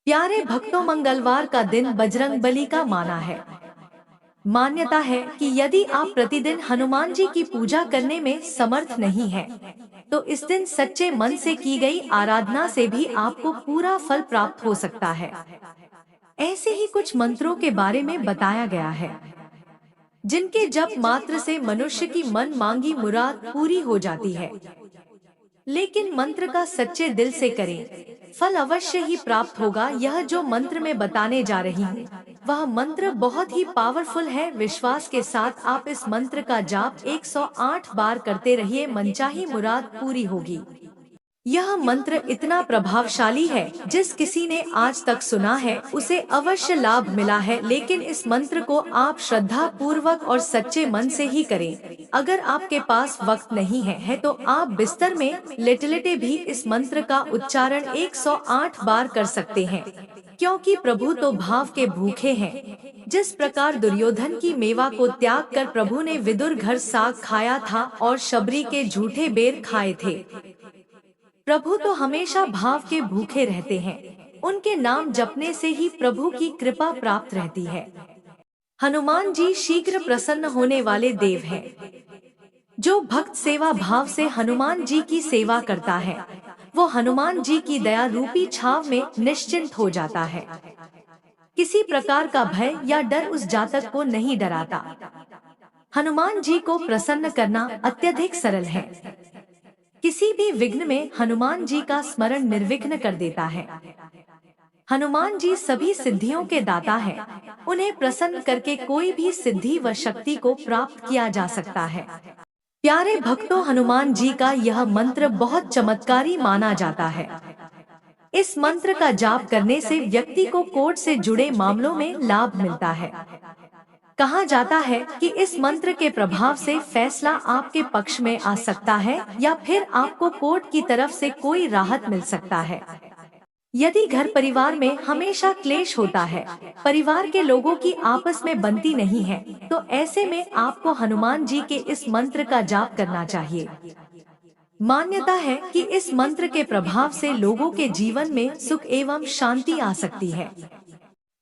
प्यारे भक्तों, मंगलवार का दिन बजरंगबली का माना है। मान्यता है कि यदि आप प्रतिदिन हनुमान जी की पूजा करने में समर्थ नहीं हैं, तो इस दिन सच्चे मन से की गई आराधना से भी आपको पूरा फल प्राप्त हो सकता है। ऐसे ही कुछ मंत्रों के बारे में बताया गया है, जिनके जप मात्र से मनुष्य की मन मांगी मुराद पूरी हो जाती है। लेकिन मंत्र का सच्चे दिल से करें, फल अवश्य ही प्राप्त होगा। यह जो मंत्र मैं बताने जा रही हूँ, वह मंत्र बहुत ही पावरफुल है। विश्वास के साथ आप इस मंत्र का जाप 108 बार करते रहिए, मनचाही मुराद पूरी होगी। यह मंत्र इतना प्रभावशाली है, जिस किसी ने आज तक सुना है उसे अवश्य लाभ मिला है। लेकिन इस मंत्र को आप श्रद्धा पूर्वक और सच्चे मन से ही करें। अगर आपके पास वक्त नहीं है तो आप बिस्तर में लेटे भी इस मंत्र का उच्चारण 108 बार कर सकते हैं, क्योंकि प्रभु तो भाव के भूखे हैं। जिस प्रकार दुर्योधन की मेवा को त्याग कर प्रभु ने विदुर घर साग खाया था और शबरी के झूठे बेर खाए थे, प्रभु तो हमेशा भाव के भूखे रहते हैं। उनके नाम जपने से ही प्रभु की कृपा प्राप्त रहती है। हनुमान जी शीघ्र प्रसन्न होने वाले देव हैं। जो भक्त सेवा भाव से हनुमान जी की सेवा करता है, वो हनुमान जी की दया रूपी छाव में निश्चिंत हो जाता है। किसी प्रकार का भय या डर उस जातक को नहीं डराता। हनुमान जी को प्रसन्न करना अत्यधिक सरल है। किसी भी विघ्न में हनुमान जी का स्मरण निर्विघ्न कर देता है। हनुमान जी सभी सिद्धियों के दाता हैं। उन्हें प्रसन्न करके कोई भी सिद्धि व शक्ति को प्राप्त किया जा सकता है। प्यारे भक्तों, हनुमान जी का यह मंत्र बहुत चमत्कारी माना जाता है। इस मंत्र का जाप करने से व्यक्ति को कोर्ट से जुड़े मामलों में लाभ मिलता है। कहा जाता है कि इस मंत्र के प्रभाव से फैसला आपके पक्ष में आ सकता है या फिर आपको कोर्ट की तरफ से कोई राहत मिल सकता है। यदि घर परिवार में हमेशा क्लेश होता है, परिवार के लोगों की आपस में बनती नहीं है, तो ऐसे में आपको हनुमान जी के इस मंत्र का जाप करना चाहिए। मान्यता है कि इस मंत्र के प्रभाव से लोगों के जीवन में सुख एवं शांति आ सकती है।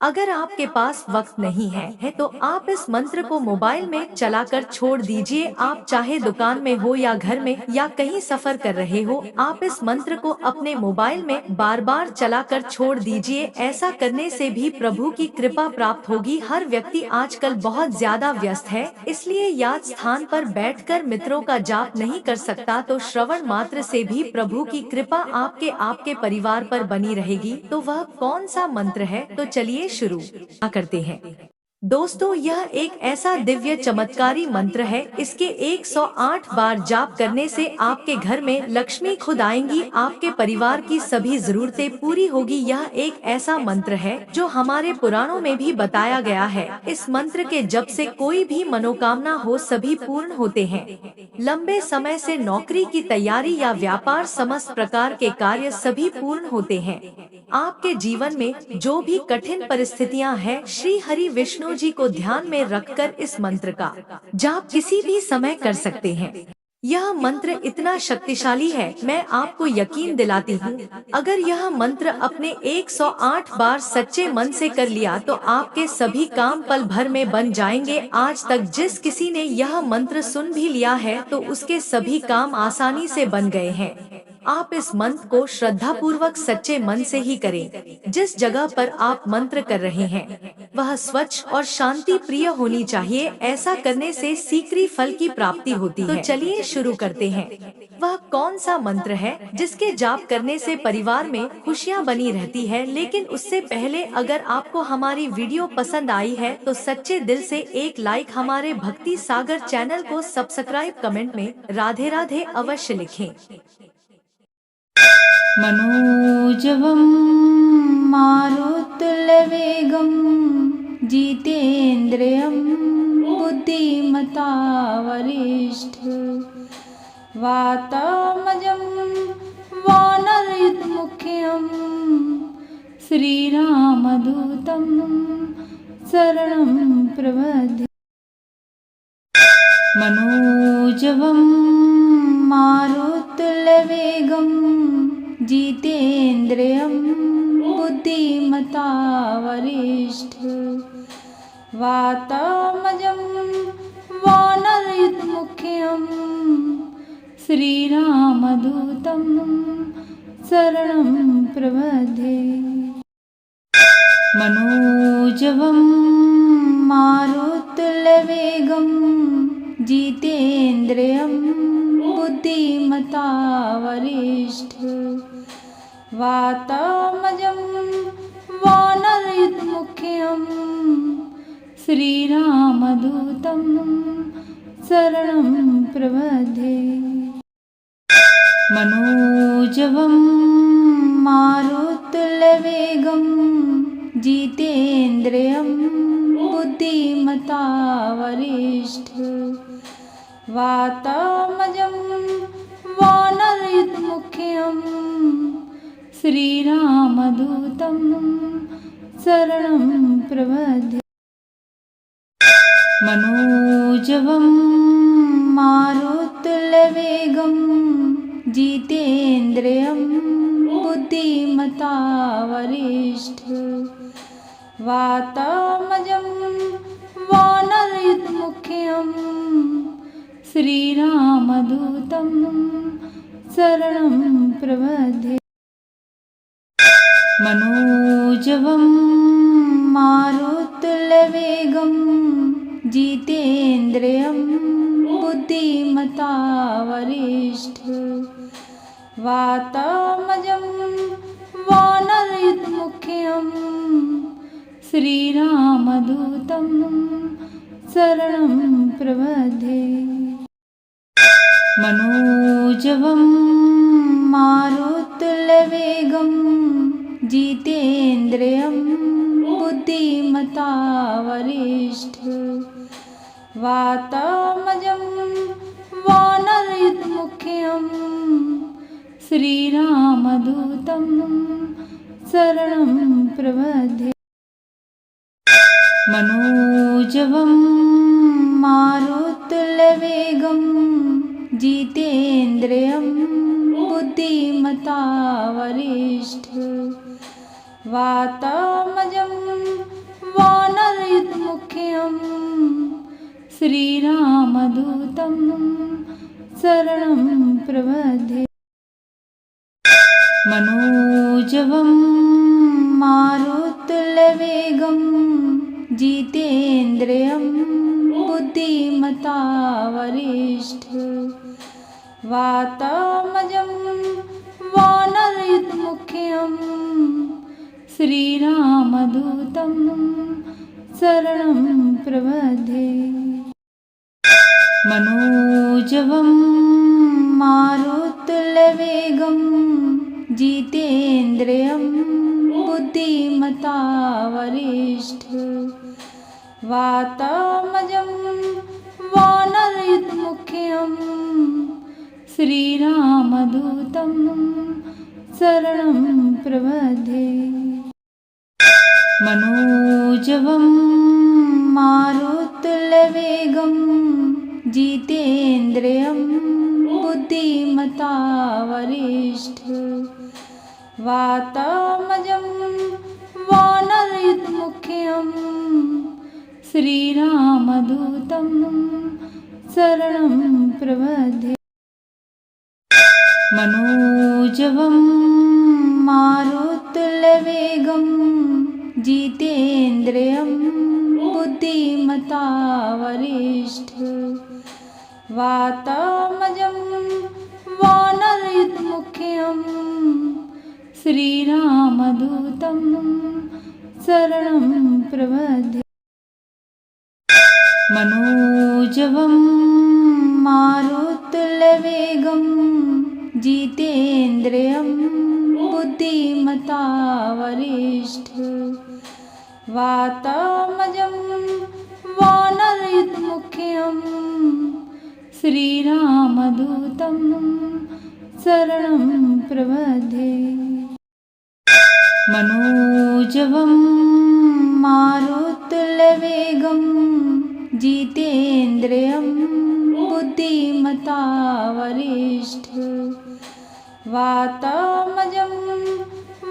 अगर आपके पास वक्त नहीं है तो आप इस मंत्र को मोबाइल में चलाकर छोड़ दीजिए। आप चाहे दुकान में हो या घर में या कहीं सफर कर रहे हो, आप इस मंत्र को अपने मोबाइल में बार बार चलाकर छोड़ दीजिए। ऐसा करने से भी प्रभु की कृपा प्राप्त होगी। हर व्यक्ति आजकल बहुत ज्यादा व्यस्त है, इसलिए याद स्थान पर बैठकर मित्रों का जाप नहीं कर सकता, तो श्रवण मात्र से भी प्रभु की कृपा आपके परिवार पर बनी रहेगी। तो वह कौन सा मंत्र है, तो चलिए शुरू करते हैं। दोस्तों, यह एक ऐसा दिव्य चमत्कारी मंत्र है। इसके 108 बार जाप करने से आपके घर में लक्ष्मी खुद आएंगी, आपके परिवार की सभी जरूरतें पूरी होगी। यह एक ऐसा मंत्र है जो हमारे पुराणों में भी बताया गया है। इस मंत्र के जप से कोई भी मनोकामना हो सभी पूर्ण होते हैं। लंबे समय से नौकरी की तैयारी या व्यापार, समस्त प्रकार के कार्य सभी पूर्ण होते हैं। आपके जीवन में जो भी कठिन परिस्थितियां हैं, श्री हरि विष्णु जी को ध्यान में रखकर इस मंत्र का जाप किसी भी समय कर सकते हैं। यह मंत्र इतना शक्तिशाली है, मैं आपको यकीन दिलाती हूँ, अगर यह मंत्र अपने 108 बार सच्चे मन से कर लिया तो आपके सभी काम पल भर में बन जाएंगे। आज तक जिस किसी ने यह मंत्र सुन भी लिया है तो उसके सभी काम आसानी से बन गए हैं। आप इस मंत्र को श्रद्धा पूर्वक सच्चे मन से ही करें। जिस जगह पर आप मंत्र कर रहे हैं वह स्वच्छ और शांति प्रिय होनी चाहिए। ऐसा करने से शीघ्र फल की प्राप्ति होती है। तो चलिए शुरू करते हैं। वह कौन सा मंत्र है जिसके जाप करने से परिवार में खुशियां बनी रहती है? लेकिन उससे पहले अगर आपको हमारी वीडियो पसंद आई है तो सच्चे दिल से एक लाइक, हमारे भक्ति सागर चैनल को सब्सक्राइब, कमेंट में राधे राधे अवश्य लिखें। मनोजवं मारुतुल्यवेगं जितेन्द्रियं बुद्धिमता वरिष्ठं वातात्मजं वानरयुतमुख्यं श्रीरामदूतं शरणं प्रपद्ये। मनोजवं मारुतुल्यवेगं जितेन्द्रियं बुद्धिमता वरिष्ठ वातामजं वानरयुतमुख्यं श्रीरामदूतं शरणं प्रपद्ये। मनोजवं मारुततुल्यवेगं जितेन्द्रियं बुद्धिमता वरिष्ठ वातामजं वानरयुतमुख्यं श्रीरामदूतं शरणं प्रपद्ये। मनोजवं मारुततुल्यवेगं जितेन्द्रियं बुद्धिमता वरिष्ठ वातामजं वानरयुतमुख्यं श्रीरामदूतं शरणं प्रपद्ये। मनोजवं मारुततुल्यवेगं जितेन्द्रियं बुद्धिमता वरिष्ठ वातामजं वानरयुतमुख्यं श्रीरामदूतं शरणं प्रपद्ये। मनोजवं मारुततुल्यवेगं जितेन्द्रियं बुद्धिमता वरिष्ठ वातामजं वानरयुतमुख्यं श्रीरामदूतं शरणं प्रपद्ये। मनोजवं मारुततुल्यवेगं जितेन्द्रियं बुद्धिमता वरिष्ठ वातामजं वानरयुतमुख्यं श्रीरामदूतं शरणं प्रपद्ये। मनोजवं मारुततुल्यवेगं जितेन्द्रियं बुद्धिमता वरिष्ठ वातामजं वानरयुतमुख्यं श्रीरामदूतं शरणं प्रपद्ये। मनोजवं मारुततुल्यवेगं जितेन्द्रियं बुद्धिमता वरिष्ठ वातामजं वानरयुतमुख्यं श्रीरामदूतं शरणं प्रपद्ये। मनोजवं मारुततुल्यवेगं जितेन्द्रियं बुद्धिमता वरिष्ठ वातामजं वानरयुतमुख्यं श्रीरामदूतं शरणं प्रपद्ये। मनोजवं मारुततुल्यवेगं जितेन्द्रियं बुद्धिमता वरिष्ठ वातामजं वानरयुतमुख्यं श्रीरामदूतं शरणं प्रपद्ये। मनोजवं मारुततुल्यवेगं जितेन्द्रियं बुद्धिमता वरिष्ठ वातामजं वानरयुतमुख्यं श्रीरामदूतं शरणं प्रपद्ये। मनोजवं मारुततुल्यवेगं जितेन्द्रियं बुद्धिमता वरिष्ठ वातामजं वानरयुतमुख्यं श्रीरामदूतं शरणं प्रपद्ये। मनोजवं मारुततुल्यवेगं जितेन्द्रियं बुद्धिमता वरिष्ठ वातामजं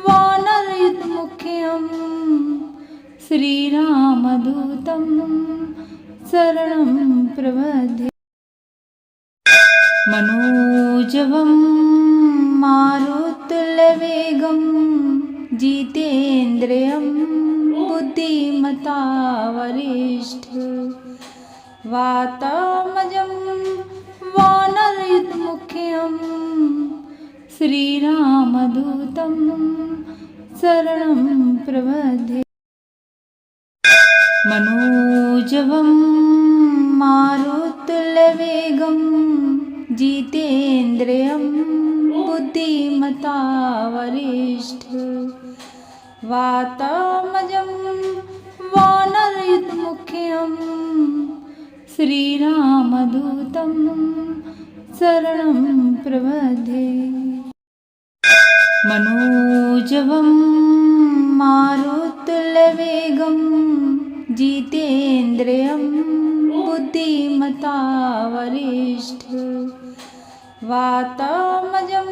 वानरयुतमुख्यं श्रीरामदूतं शरणं प्रपद्ये। मनोजवं मारुतुल्यवेगं जितेन्द्रियं बुद्धिमता वरिष्ठं वातात्मजं वानरयुतमुख्यं श्रीरामदूतं शरणं प्रपद्ये। मनोजवं मारुतुल्यवेगं जितेन्द्रियं बुद्धिमता वरिष्ठं वातात्मजं वानरयुतमुख्यं श्रीरामदूतं शरणं प्रपद्ये। मनोजवं मारुतुल्यवेगं जितेन्द्रियं बुद्धिमता वरिष्ठं वातात्मजं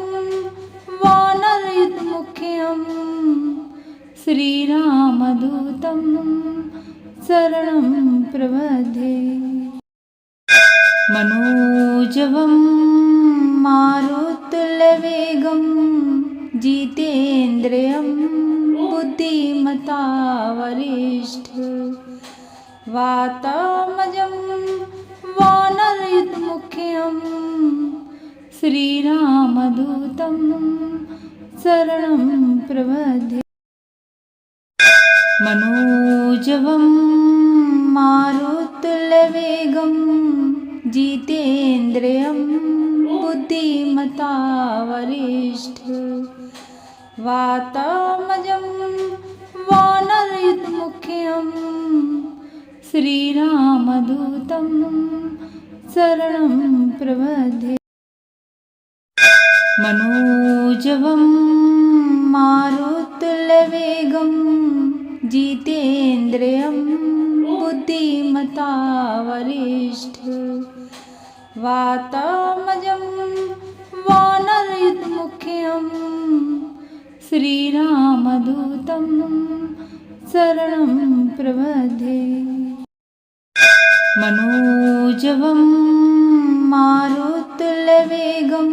वानरयुतमुख्यं श्रीरामदूतं शरणं प्रपद्ये। मनोजवं मारुतुल्यवेगं जितेन्द्रियं बुद्धिमता वरिष्ठं वातात्मजं वानरयुतमुख्यं श्रीरामदूतं शरणं प्रपद्ये। मनोजवं मारुतुल्यवेगं जितेन्द्रियं बुद्धिमता वरिष्ठं वातात्मजं वानरयुतमुख्यं श्रीरामदूतं शरणं प्रपद्ये। मनोजवं मारुतुल्यवेगं जितेन्द्रियं बुद्धिमता वरिष्ठं वातात्मजं वानरयुतमुख्यं श्रीरामदूतं शरणं प्रपद्ये। मनोजवं मारुतुल्यवेगं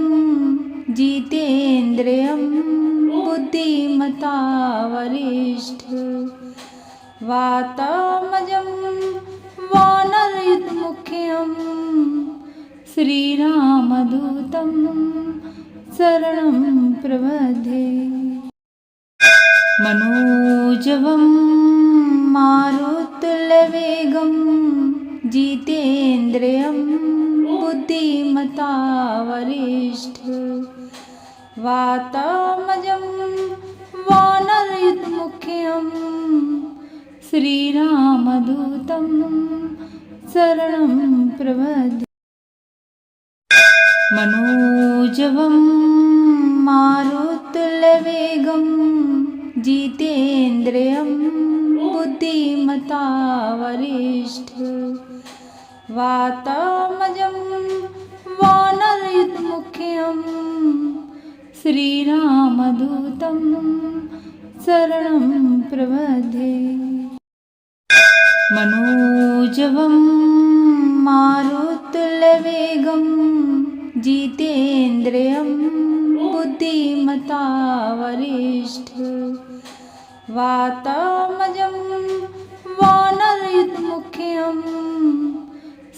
जितेन्द्रियं बुद्धिमता वरिष्ठं वातात्मजं वानरयुतमुख्यं श्रीरामदूतं शरणं प्रपद्ये। मनोजवं मारुतुल्यवेगं जितेन्द्रियं बुद्धिमता वरिष्ठं वातात्मजं वानरयुतमुख्यं श्रीरामदूतं शरणं प्रपद्ये। मनोजवं मारुतुल्यवेगं जितेन्द्रियं बुद्धिमता वरिष्ठं वातात्मजं वानरयुतमुख्यं श्रीरामदूतं शरणं प्रपद्ये। मनोजवं मारुतुल्यवेगं जितेन्द्रियं बुद्धिमता वरिष्ठं वातात्मजं वानरयुतमुख्यं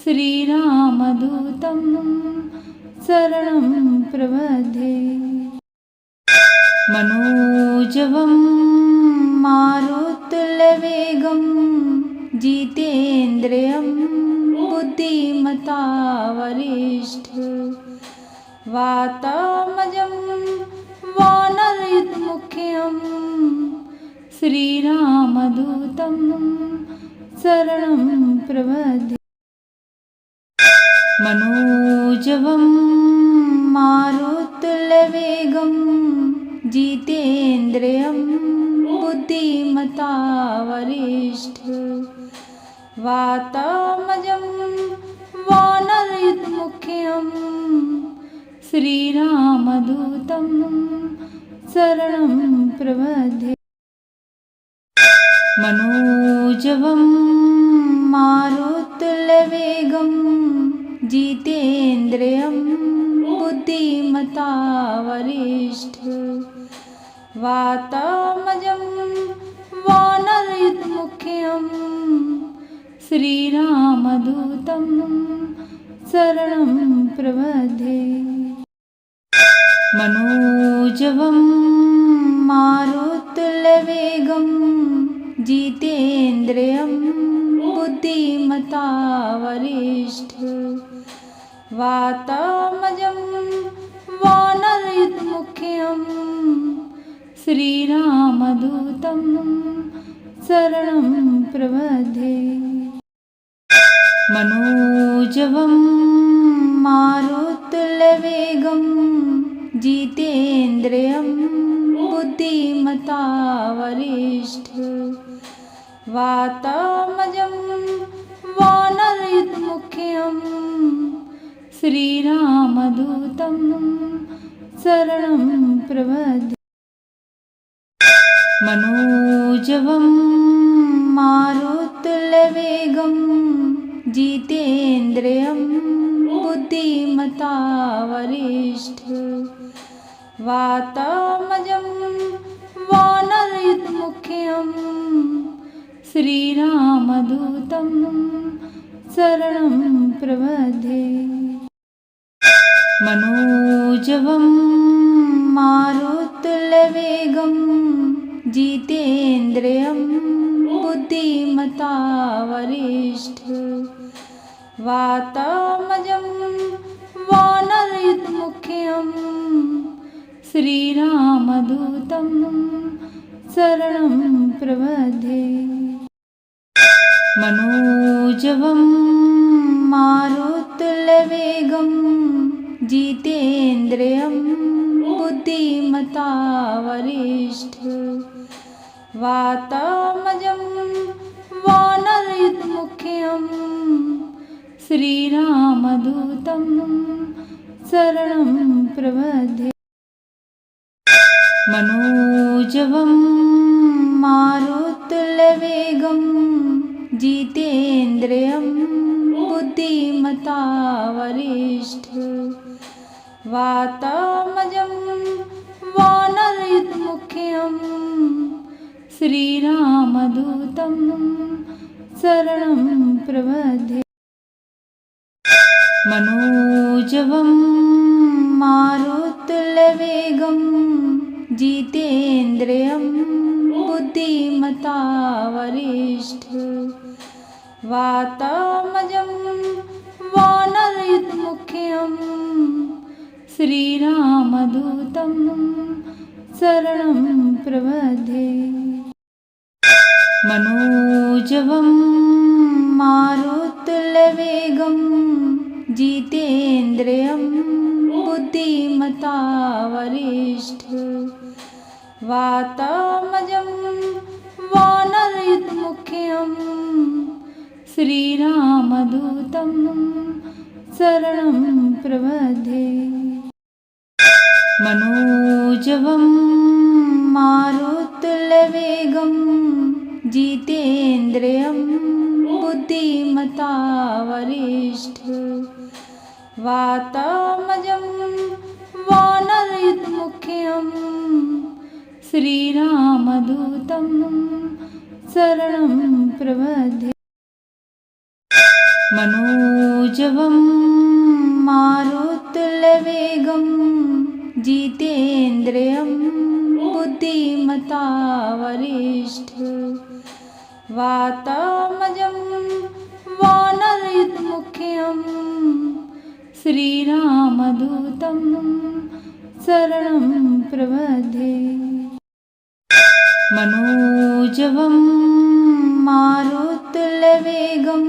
श्रीरामदूतं शरणं प्रपद्ये। मनोजवं मारुतुल्यवेगं जितेन्द्रियं बुद्धिमता वरिष्ठं वातात्मजं वानरयुतमुख्यं श्रीरामदूतं शरणं प्रपद्ये। मनोजवं मारुतुल्यवेगं जितेन्द्रियं बुद्धिमता वरिष्ठं वातात्मजं वानरयुतमुख्यं श्रीरामदूतं शरणं प्रपद्ये। मनोजवं मनोजवं मारुतुल्यवेगं जितेन्द्रियं बुद्धिमता वरिष्ठं वातात्मजं वानरयुतमुख्यं श्रीरामदूतं शरणं प्रपद्ये। मनोजवं मारुतुल्यवेगं जितेन्द्रियं बुद्धिमता वरिष्ठं वातात्मजं वानरयुतमुख्यं श्रीरामदूतं शरणं प्रपद्ये। मनोजवं मारुतुल्यवेगं जितेन्द्रियं बुद्धिमता वरिष्ठं वातात्मजं वानरयुतमुख्यं श्रीरामदूतं शरणं प्रपद्ये। मनोजवं मारुतुल्यवेगं जितेन्द्रियं बुद्धिमता वरिष्ठं वातात्मजं वानरयुतमुख्यं श्रीरामदूतं शरणं प्रपद्ये। मनोजवं मारुतुल्यवेगं जितेन्द्रियं बुद्धिमता वरिष्ठं वातात्मजं वानरयुतमुख्यं श्रीरामदूतं शरणं प्रपद्ये। मनोजवं मारुतुल्यवेगं जितेन्द्रियं बुद्धिमता वरिष्ठं वातात्मजं वानरयुतमुख्यं श्रीरामदूतं शरणं प्रपद्ये। मनोजवं मारुतुल्यवेगं जितेन्द्रियं बुद्धिमता वरिष्ठं वातात्मजं वानरयुतमुख्यं श्रीरामदूतं शरणं प्रपद्ये। मनोजवं मारुतुल्यवेगं जितेन्द्रियं बुद्धिमता वरिष्ठं वातात्मजं वानरयुतमुख्यं श्रीरामदूतं शरणं प्रपद्ये। मनोजवं मारुतुल्यवेगं जितेन्द्रियं बुद्धिमता वरिष्ठं वातात्मजं वानरयुतमुख्यं श्रीरामदूतं शरणं प्रपद्ये। मनोजवं मारुतुल्यवेगं जितेन्द्रियं बुद्धिमता वरिष्ठं वातात्मजं वानरयुतमुख्यं श्रीरामदूतं शरणं प्रपद्ये। मनोजवं मारुतुल्यवेगं जितेन्द्रियं बुद्धिमता वरिष्ठं वातात्मजं वानरयुतमुख्यं श्रीरामदूतं शरणं प्रपद्ये। मनोजवं मारुतुल्यवेगं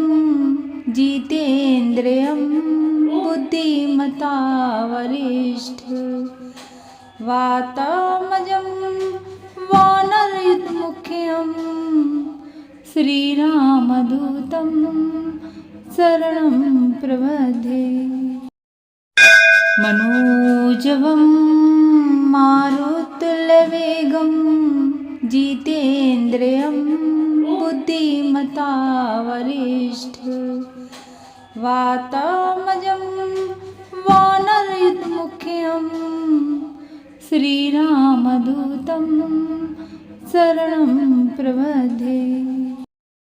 जितेन्द्रियं बुद्धिमता वरिष्ठं वातात्मजं वानरयुतमुख्यं श्रीरामदूतं शरणं प्रपद्ये। मनोजवं मारुतुल्यवेगं जितेन्द्रियं बुद्धि बुद्धिमता वरिष्ठ वातामजं वानरयुतमुख्यं श्रीरामदूतं शरणं प्रपद्ये।